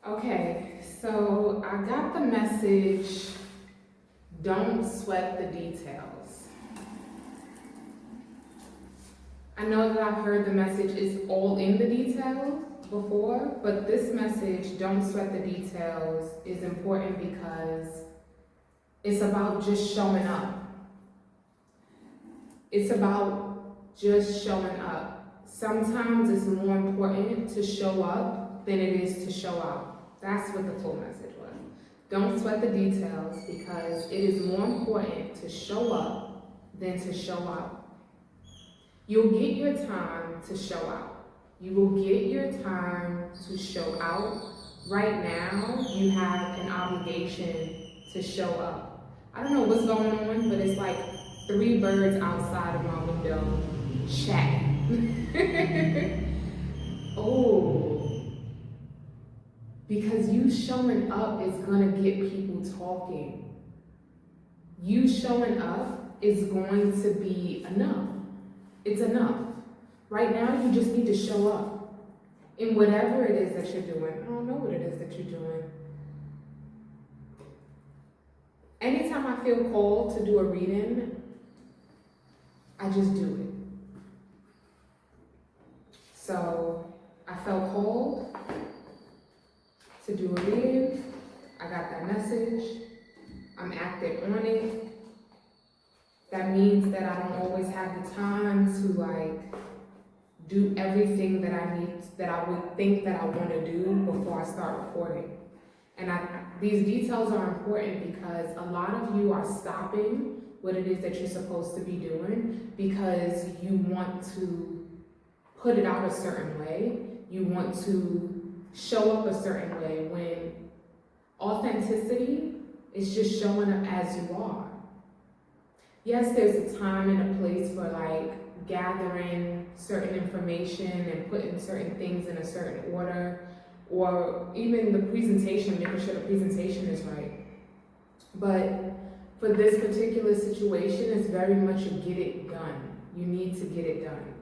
Okay, so I got the message, don't sweat the details. I know that I've heard the message is all in the details before, but this message, don't sweat the details, is important because it's about just showing up. It's about just showing up. Sometimes it's more important to show up than it is to show out. That's what the full message was. Don't sweat the details because it is more important to show up than to show out. You'll get your time to show out. You will get your time to show out. Right now, you have an obligation to show up. I don't know what's going on, but it's like 3 birds outside of my window chatting. Oh. Because you showing up is gonna get people talking. You showing up is going to be enough. It's enough. Right now, you just need to show up in whatever it is that you're doing. I don't know what it is that you're doing. Anytime I feel called to do a reading, I just do it. So I felt called to do a reading. I got that message. I'm acting on it. That means that I don't always have the time to do everything that I would think that I want to do before I start recording. And these details are important because a lot of you are stopping what it is that you're supposed to be doing because you want to put it out a certain way. You want to show up a certain way when authenticity is just showing up as you are. Yes, there's a time and a place for gathering certain information and putting certain things in a certain order, or even the presentation, making sure the presentation is right. But for this particular situation, it's very much a get it done. You need to get it done.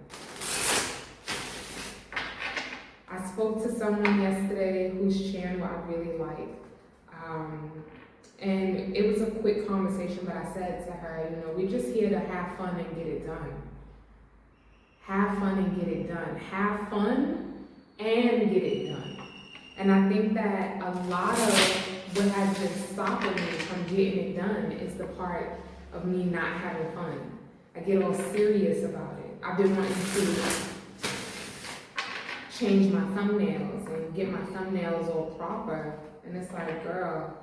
I spoke to someone yesterday whose channel I really like. And it was a quick conversation, but I said to her, we're just here to have fun and get it done. Have fun and get it done. Have fun and get it done. And I think that a lot of what has been stopping me from getting it done is the part of me not having fun. I get all serious about it. I've been wanting to change my thumbnails and get my thumbnails all proper. And it's like, girl,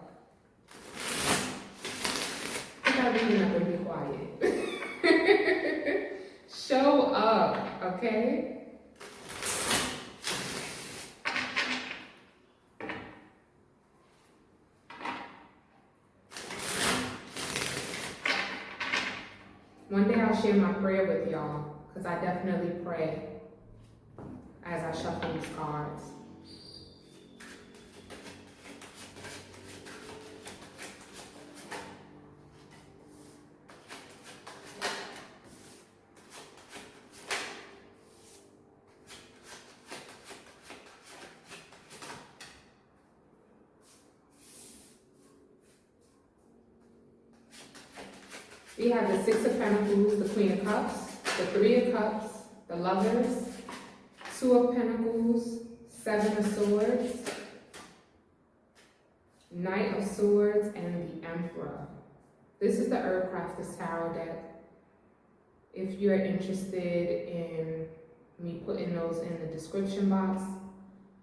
I gotta be up and be quiet. Show up, okay? One day I'll share my prayer with y'all, because I definitely pray as I shuffle these cards. We have the Six of Pentacles, the Queen of Cups, the Three of Cups, the Lovers, Two of Pentacles, Seven of Swords, Knight of Swords, and the Emperor. This is the Herb Crafters Tarot deck. If you're interested in me putting those in the description box,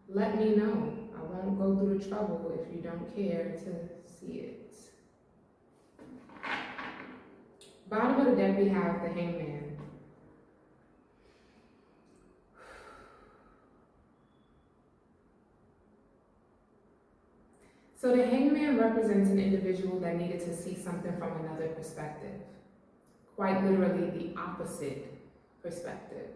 let me know. I won't go through the trouble if you don't care to see it. Bottom of the deck, we have the Hangman. So the Hangman represents an individual that needed to see something from another perspective. Quite literally the opposite perspective.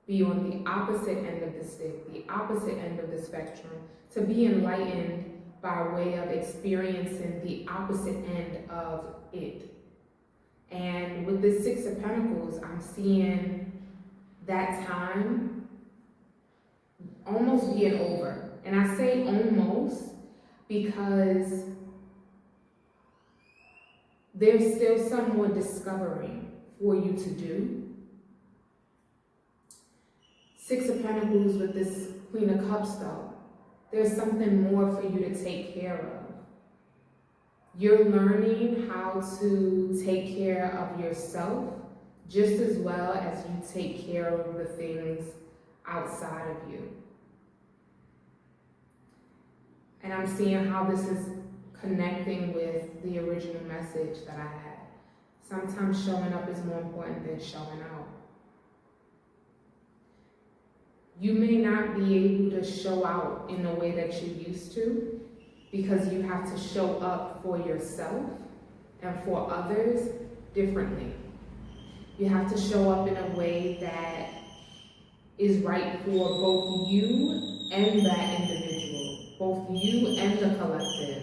Be on the opposite end of the stick, the opposite end of the spectrum, to be enlightened by way of experiencing the opposite end of it. And with the Six of Pentacles, I'm seeing that time almost being over. And I say almost because there's still some more discovering for you to do. Six of Pentacles with this Queen of Cups though. There's something more for you to take care of. You're learning how to take care of yourself just as well as you take care of the things outside of you. And I'm seeing how this is connecting with the original message that I had. Sometimes showing up is more important than showing out. You may not be able to show out in the way that you used to because you have to show up for yourself and for others differently. You have to show up in a way that is right for both you and that individual, both you and the collective.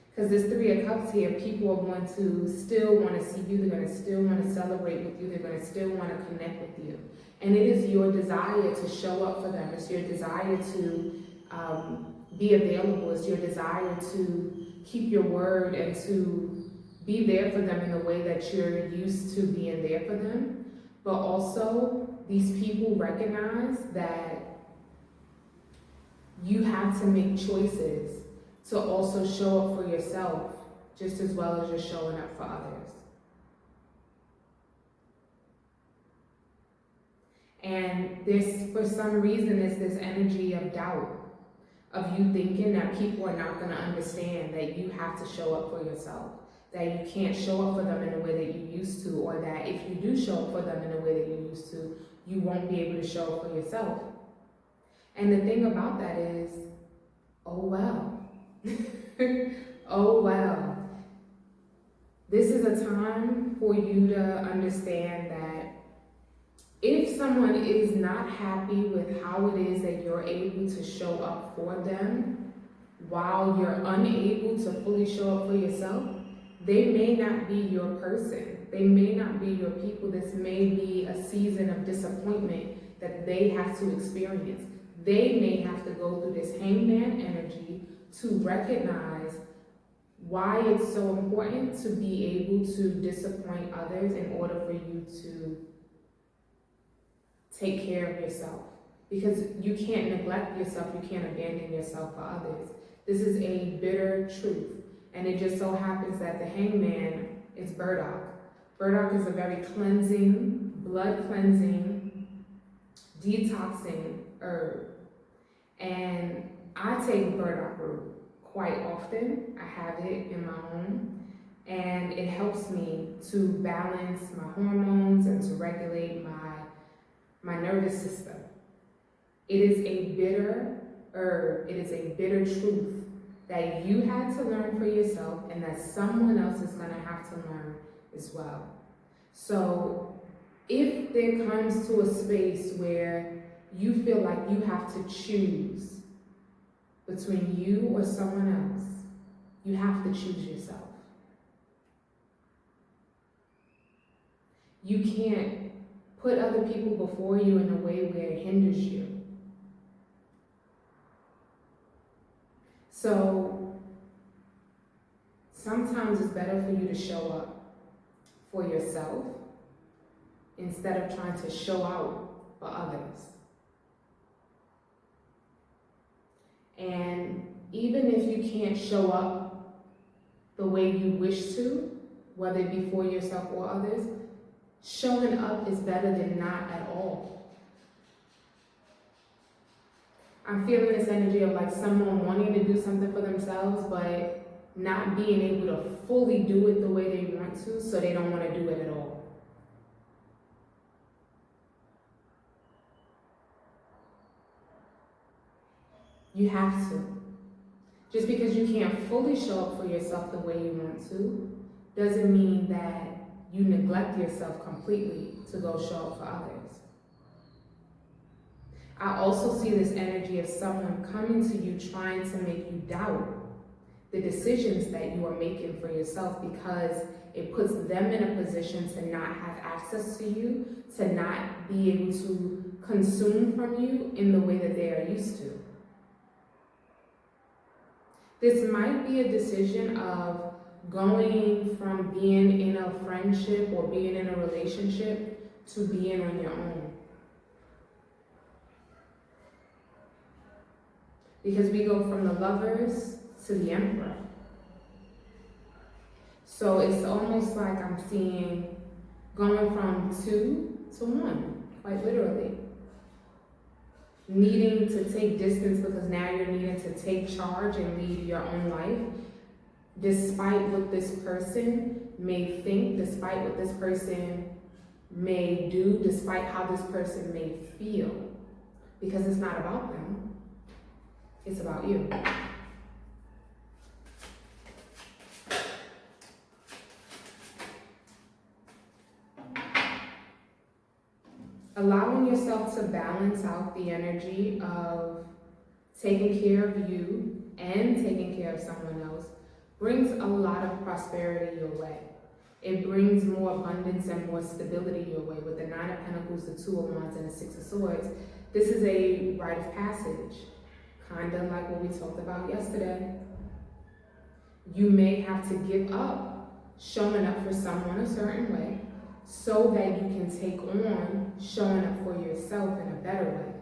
Because this Three of Cups here, people are going to still want to see you, they're going to still want to celebrate with you, they're going to still want to connect with you. And it is your desire to show up for them. It's your desire to be available. It's your desire to keep your word and to be there for them in the way that you're used to being there for them. But also, these people recognize that you have to make choices to also show up for yourself just as well as you're showing up for others. And this, for some reason, is this energy of doubt, of you thinking that people are not going to understand that you have to show up for yourself, that you can't show up for them in the way that you used to, or that if you do show up for them in the way that you used to, you won't be able to show up for yourself. And the thing about that is, oh well. Oh well. This is a time for you to understand that if someone is not happy with how it is that you're able to show up for them while you're unable to fully show up for yourself, they may not be your person. They may not be your people. This may be a season of disappointment that they have to experience. They may have to go through this hangman energy to recognize why it's so important to be able to disappoint others in order for you to take care of yourself. Because you can't neglect yourself, you can't abandon yourself for others. This is a bitter truth. And it just so happens that the hangman is burdock. Burdock is a very cleansing, blood cleansing, detoxing herb. And I take burdock root quite often. I have it in my home. And it helps me to balance my hormones and to regulate my nervous system. It is a bitter herb. It is a bitter truth that you had to learn for yourself and that someone else is going to have to learn as well. So if there comes to a space where you feel like you have to choose between you or someone else, you have to choose yourself. You can't put other people before you in a way where it hinders you. So sometimes it's better for you to show up for yourself instead of trying to show out for others. And even if you can't show up the way you wish to, whether it be for yourself or others, showing up is better than not at all. I'm feeling this energy of like someone wanting to do something for themselves, but not being able to fully do it the way they want to, so they don't want to do it at all. You have to. Just because you can't fully show up for yourself the way you want to, doesn't mean that you neglect yourself completely to go show up for others. I also see this energy of someone coming to you trying to make you doubt the decisions that you are making for yourself because it puts them in a position to not have access to you, to not be able to consume from you in the way that they are used to. This might be a decision of going from being in a friendship or being in a relationship to being on your own. Because we go from the Lovers to the Emperor. So it's almost like I'm seeing going from 2 to 1, quite literally. Needing to take distance because now you're needing to take charge and lead your own life, despite what this person may think, despite what this person may do, despite how this person may feel. Because it's not about them, it's about you. Allowing yourself to balance out the energy of taking care of you and taking care of someone else brings a lot of prosperity your way. It brings more abundance and more stability your way. With the 9 of Pentacles, the 2 of Wands, and the 6 of Swords, this is a rite of passage, kind of like what we talked about yesterday. You may have to give up showing up for someone a certain way so that you can take on showing up for yourself in a better way.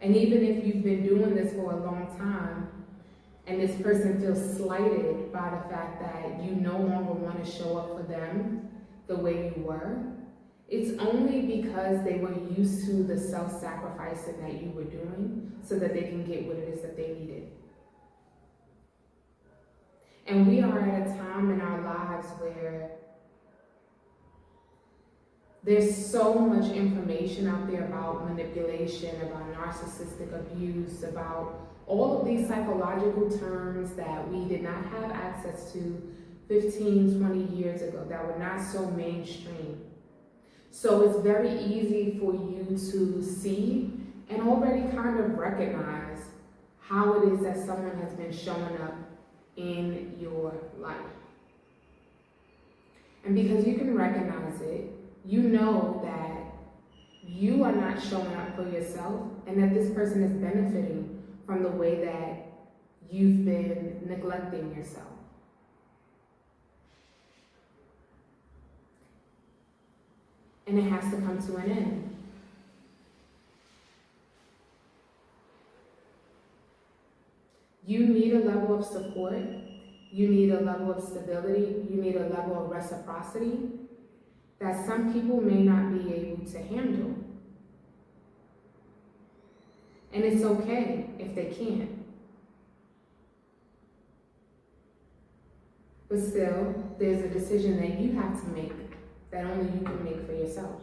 And even if you've been doing this for a long time, and this person feels slighted by the fact that you no longer want to show up for them the way you were, it's only because they were used to the self-sacrificing that you were doing so that they can get what it is that they needed. And we are at a time in our lives where there's so much information out there about manipulation, about narcissistic abuse, about all of these psychological terms that we did not have access to 15, 20 years ago, that were not so mainstream. So it's very easy for you to see and already kind of recognize how it is that someone has been showing up in your life. And because you can recognize it, you know that you are not showing up for yourself and that this person is benefiting from the way that you've been neglecting yourself. And it has to come to an end. You need a level of support. You need a level of stability. You need a level of reciprocity that some people may not be able to handle. And it's okay if they can't. But still, there's a decision that you have to make that only you can make for yourself.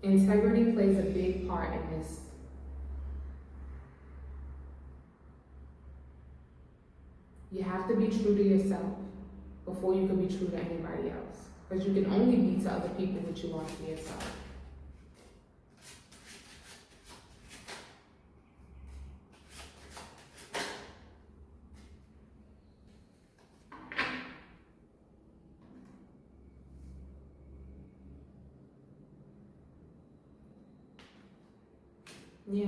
Integrity plays a big part in this. You have to be true to yourself before you can be true to anybody else. Because you can only be to other people what you are to yourself. Yeah.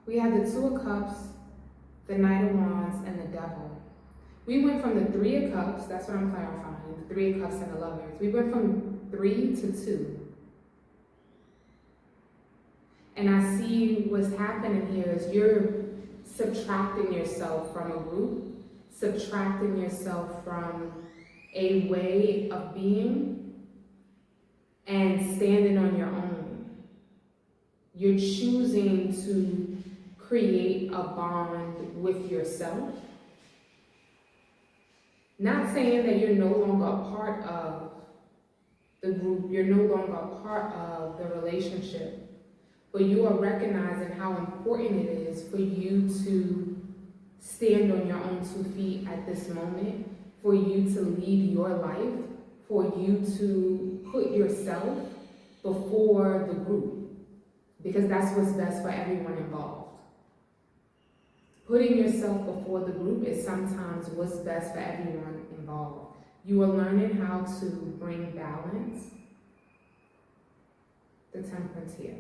We have the 2 of Cups, the Knight of Wands, and the Devil. We went from the 3 of Cups, that's what I'm clarifying, the 3 of Cups and the Lovers. We went from 3 to 2. And I see what's happening here is you're subtracting yourself from a group, subtracting yourself from a way of being, and standing on your own. You're choosing to create a bond with yourself. Not saying that you're no longer a part of the group, you're no longer a part of the relationship, but you are recognizing how important it is for you to stand on your own 2 feet at this moment, for you to lead your life, for you to put yourself before the group, because that's what's best for everyone involved. Putting yourself before the group is sometimes what's best for everyone involved. You are learning how to bring balance. The Temperance here.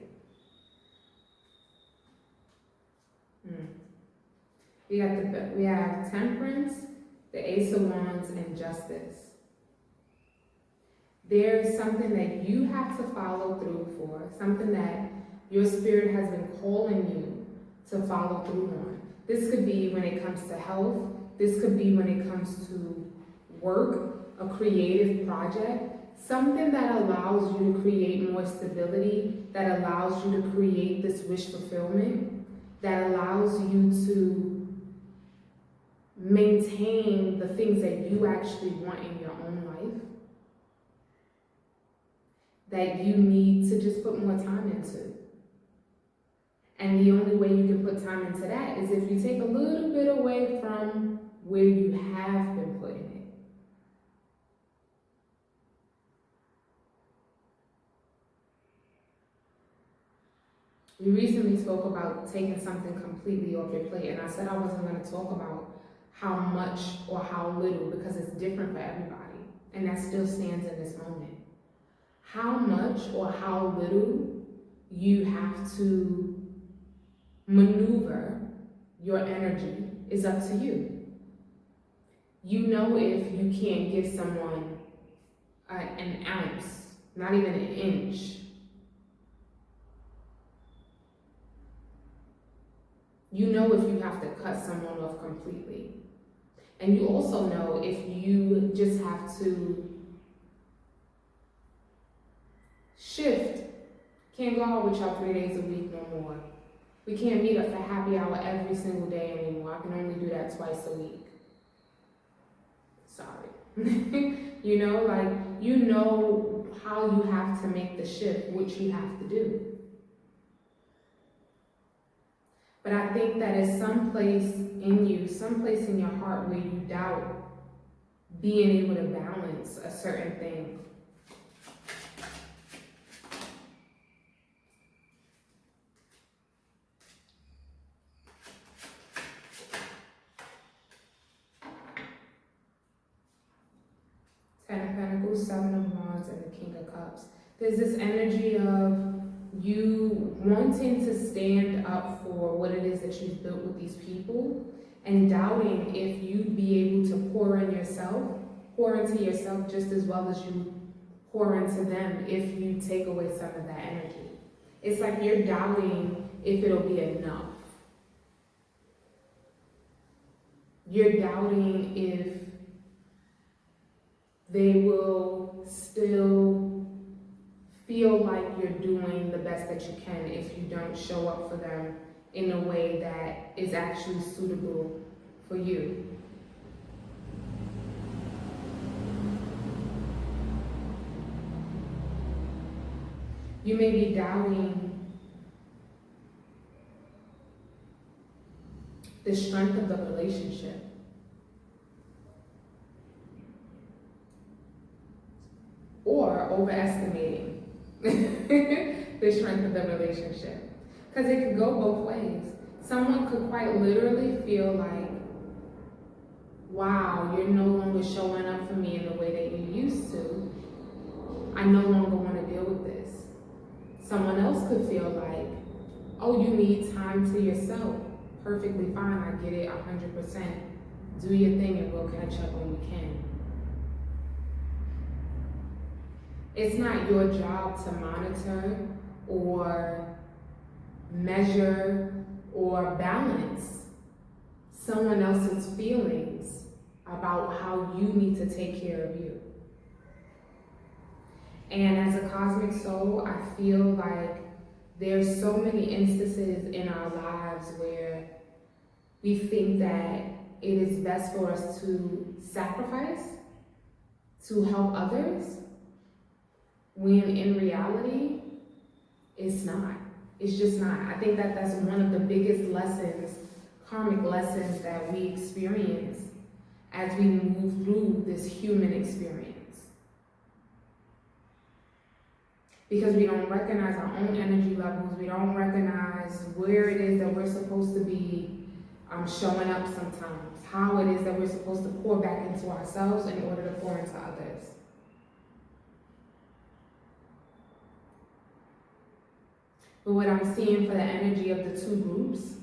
We have Temperance, the Ace of Wands, and Justice. There's something that you have to follow through for, something that your spirit has been calling you to follow through on. This could be when it comes to health. This could be when it comes to work, a creative project, something that allows you to create more stability, that allows you to create this wish fulfillment, that allows you to maintain the things that you actually want in your own life, that you need to just put more time into. And the only way you can put time into that is if you take a little bit away from where you have been putting it. We recently spoke about taking something completely off your plate, and I said I wasn't going to talk about how much or how little, because it's different for everybody, and that still stands in this moment. How much or how little you have to maneuver your energy is up to you. You know, if you can't give someone an ounce, not even an inch, you know if you have to cut someone off completely. And you also know if you just have to shift. Can't go out with y'all 3 days a week no more. We can't meet up for happy hour every single day anymore. I can only do that twice a week. Sorry. You know how you have to make the shift, which you have to do. But I think that is someplace in you, someplace in your heart where you doubt being able to balance a certain thing. Ten of Pentacles, Seven of Wands, and the King of Cups. There's this energy of you wanting to stand up for what it is that you've built with these people, and doubting if you'd be able to pour into yourself just as well as you pour into them if you take away some of that energy. It's like you're doubting if it'll be enough. You're doubting if they will still feel like you're doing the best that you can if you don't show up for them in a way that is actually suitable for you. You may be doubting the strength of the relationship. Or overestimating the strength of the relationship. Because it could go both ways. Someone could quite literally feel like, wow, you're no longer showing up for me in the way that you used to. I no longer want to deal with this. Someone else could feel like, oh, you need time to yourself. Perfectly fine, I get it 100%. Do your thing and we'll catch up when we can. It's not your job to monitor or measure or balance someone else's feelings about how you need to take care of you. And as a cosmic soul, I feel like there's so many instances in our lives where we think that it is best for us to sacrifice, to help others, when in reality, it's not. It's just not. I think that that's one of the biggest lessons, karmic lessons that we experience as we move through this human experience. Because we don't recognize our own energy levels, we don't recognize where it is that we're supposed to be showing up sometimes, how it is that we're supposed to pour back into ourselves in order to pour into others. But what I'm seeing for the energy of the two groups,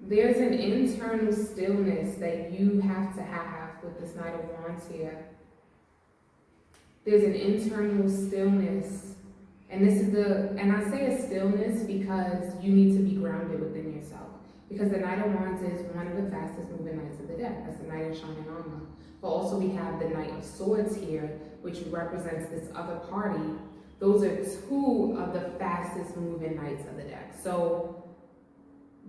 there's an internal stillness that you have to have with this Knight of Wands here. There's an internal stillness. And this is and I say a stillness because you need to be grounded within yourself. Because the Knight of Wands is one of the fastest moving Knights of the deck. That's the Knight of Shining Armor. But also we have the Knight of Swords here, which represents this other party. Those are two of the fastest moving Knights of the deck. So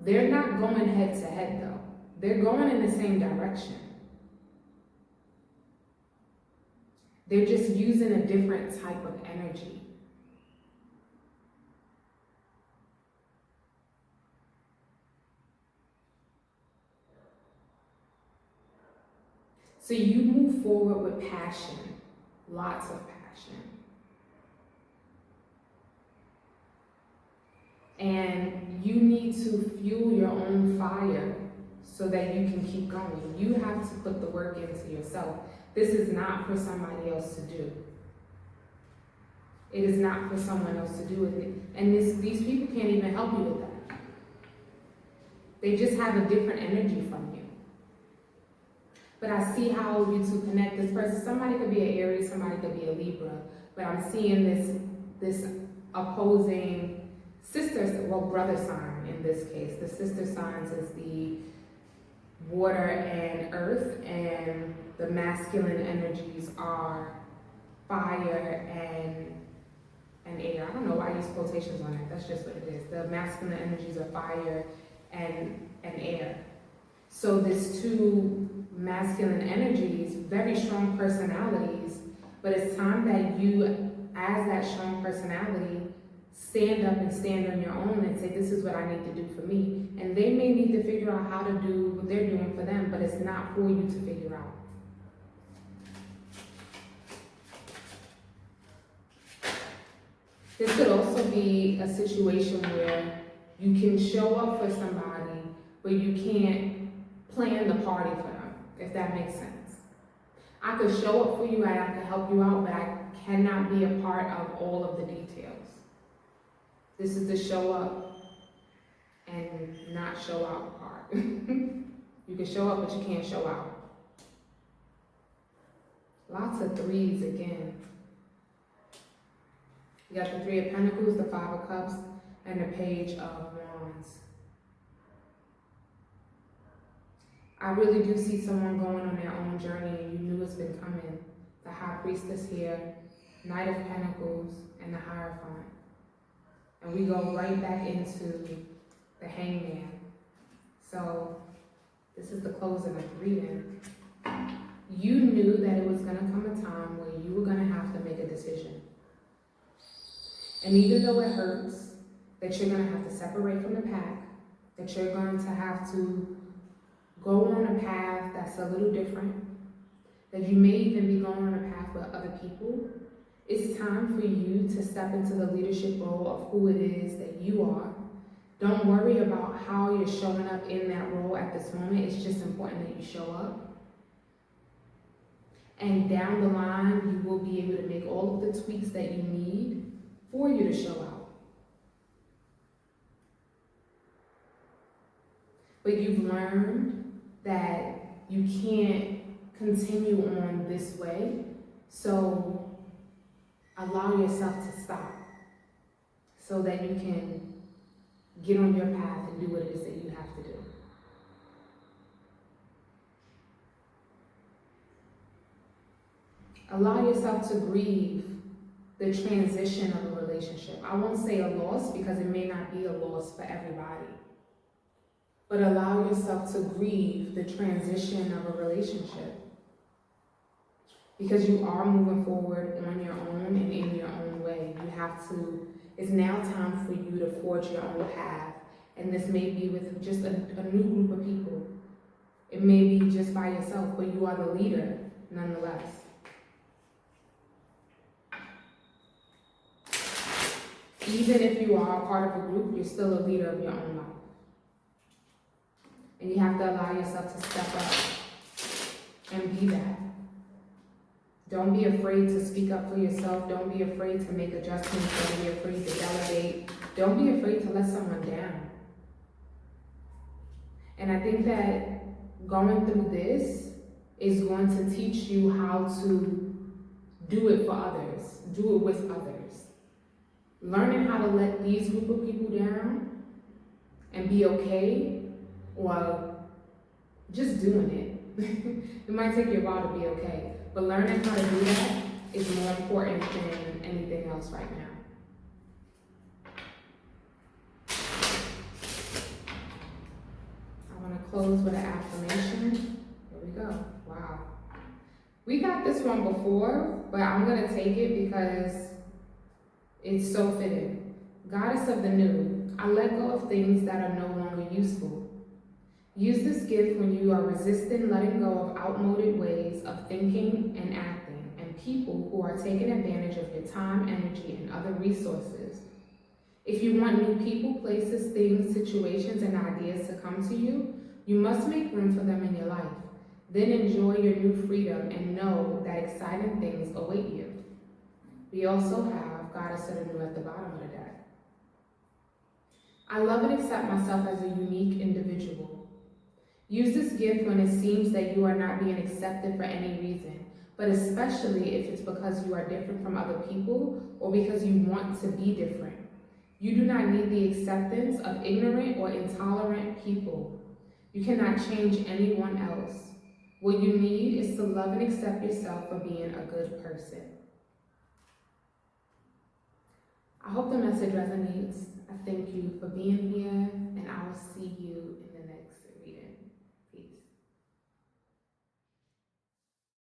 they're not going head to head though. They're going in the same direction. They're just using a different type of energy. So you move forward with passion, lots of passion. And you need to fuel your own fire so that you can keep going. You have to put the work into yourself. This is not for somebody else to do. It is not for someone else to do with it. And these people can't even help you with that. They just have a different energy from you. But I see how you two connect. This person, somebody could be an Aries, somebody could be a Libra. But I'm seeing this opposing brother sign in this case. The sister signs is the water and earth, and the masculine energies are fire and air. I don't know why I use quotations on that. That's just what it is. The masculine energies are fire and air. So there's two masculine energies, very strong personalities, but it's time that you, as that strong personality, stand up and stand on your own and say, this is what I need to do for me. And they may need to figure out how to do what they're doing for them, but it's not for you to figure out. This could also be a situation where you can show up for somebody, but you can't plan the party for them, if that makes sense. I could show up for you and I could help you out, but I cannot be a part of all of the details. This is the show up and not show out part. You can show up, but you can't show out. Lots of threes again. You got the Three of Pentacles, the Five of Cups, and the Page of Wands. I really do see someone going on their own journey, and you knew it's been coming. The High Priestess here, Knight of Pentacles, and the Hierophant. And we go right back into the Hangman. So this is the closing of the reading. You knew that it was going to come a time where you were going to have to make a decision. And even though it hurts, that you're going to have to separate from the pack, that you're going to have to go on a path that's a little different, that you may even be going on a path with other people, it's time for you to step into the leadership role of who it is that you are. Don't worry about how you're showing up in that role at this moment. It's just important that you show up. And down the line, you will be able to make all of the tweaks that you need for you to show out. But you've learned that you can't continue on this way, so allow yourself to stop so that you can get on your path and do what it is that you have to do. Allow yourself to grieve the transition of a relationship. I won't say a loss because it may not be a loss for everybody. But allow yourself to grieve the transition of a relationship. Because you are moving forward on your own and in your own way. You have to, it's now time for you to forge your own path. And this may be with just a new group of people. It may be just by yourself, but you are the leader nonetheless. Even if you are a part of a group, you're still a leader of your own life. And you have to allow yourself to step up and be that. Don't be afraid to speak up for yourself. Don't be afraid to make adjustments. Don't be afraid to delegate. Don't be afraid to let someone down. And I think that going through this is going to teach you how to do it for others, do it with others. Learning how to let these group of people down and be okay, or just doing it. It might take you a while to be okay, but learning how to do that is more important than anything else right now. I want to close with an affirmation. Here we go. Wow. We got this one before, but I'm going to take it because it's so fitting. Goddess of the new, I let go of things that are no longer useful. Use this gift when you are resisting letting go of outmoded ways of thinking and acting, and people who are taking advantage of your time, energy, and other resources. If you want new people, places, things, situations, and ideas to come to you, you must make room for them in your life. Then enjoy your new freedom and know that exciting things await you. We also have Goddess of the New at the bottom of the deck. I love and accept myself as a unique individual. Use this gift when it seems that you are not being accepted for any reason, but especially if it's because you are different from other people or because you want to be different. You do not need the acceptance of ignorant or intolerant people. You cannot change anyone else. What you need is to love and accept yourself for being a good person. I hope the message resonates. I thank you for being here, and I will see you in